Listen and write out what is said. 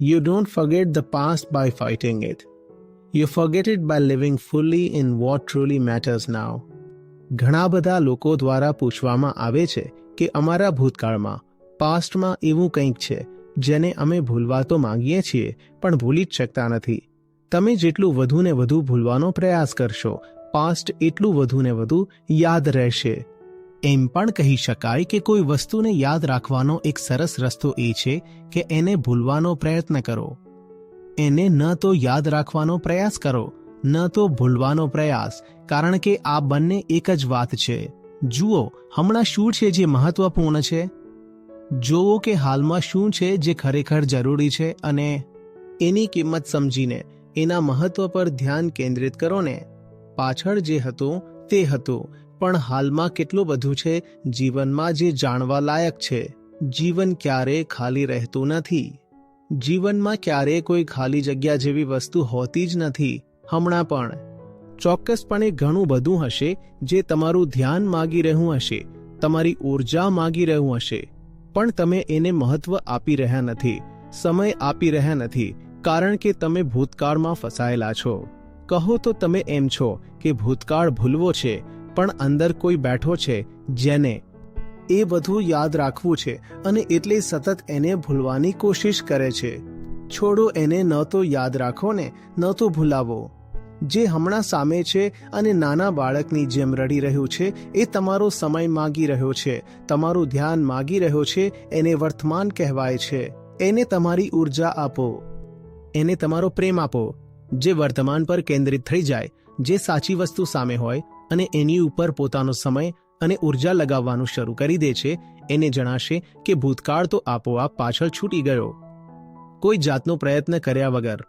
You don't forget the past by fighting it. You forget it by living fully in what truly matters now. ઘણા બધા લોકો દ્વારા પૂછવામાં આવે છે કે અમારા ભૂતકાળમાં પાસ્ટમાં એવું કંઈક છે જેને અમે ભૂલવા તો માંગીએ છીએ પણ ભૂલી જ શકતા નથી. તમે જેટલું વધુ ને વધુ ભૂલવાનો પ્રયાસ કરશો, પાસ્ટ એટલું વધુ ને વધુ યાદ રહેશે. એમ પણ કહી શકાય કે કોઈ વસ્તુને યાદ રાખવાનો એક સરસ રસ્તો એ છે કે એને ભૂલવાનો પ્રયત્ન કરો. એને ન તો યાદ રાખવાનો પ્રયાસ કરો, ન તો ભૂલવાનો પ્રયાસ, કારણ કે આ બંને એક જ વાત છે. જુઓ, હમણાં શું છે જે મહત્વપૂર્ણ છે. જોવો કે હાલમાં શું છે જે ખરેખર જરૂરી છે અને એની કિંમત સમજીને એના મહત્વ પર ધ્યાન કેન્દ્રિત કરો ને. પાછળ જે હતું તે હતું, પણ હાલમાં કેટલું બધું છે જીવનમાં જે જાણવા લાયક છે. જીવન ક્યારેય ખાલી રહેતું નથી. જીવનમાં ક્યારેય કોઈ ખાલી જગ્યા જેવી વસ્તુ હોતી જ નથી. હમણાં પણ ચોક્કસપણે ઘણું બધું હશે જે તમારું ધ્યાન માગી રહ્યું હશે, તમારી ઊર્જા માગી રહ્યું હશે, પણ તમે એને મહત્વ આપી રહ્યા નથી, સમય આપી રહ્યા નથી, કારણ કે તમે ભૂતકાળમાં ફસાયેલા છો. કહો તો તમે એમ છો કે ભૂતકાળ ભૂલવો છે, પણ અંદર કોઈ બેઠો છે જેને એ બધું યાદ રાખવું છે અને એટલે સતત એને ભૂલવાની કોશિશ કરે છે. છોડો એને, ન તો યાદ રાખો ને ન તો ભૂલાવો. જે હમણાં સામે છે અને નાના બાળકની જેમ રડી રહ્યું છે, એ તમારો સમય માગી રહ્યો છે, તમારું ધ્યાન માગી રહ્યો છે. એને વર્તમાન કહેવાય છે. એને તમારી ઊર્જા આપો, એને તમારો પ્રેમ આપો, જે વર્તમાન પર કેન્દ્રિત થઈ જાય, જે સાચી વસ્તુ સામે હોય અને એની ઉપર પોતાનો સમય અને ઊર્જા લગાવવાનું શરૂ કરી દે છે. એને જણાશે કે ભૂતકાળ તો આપોઆપ પાછળ છૂટી ગયો, કોઈ જાતનો પ્રયત્ન કર્યા વગર.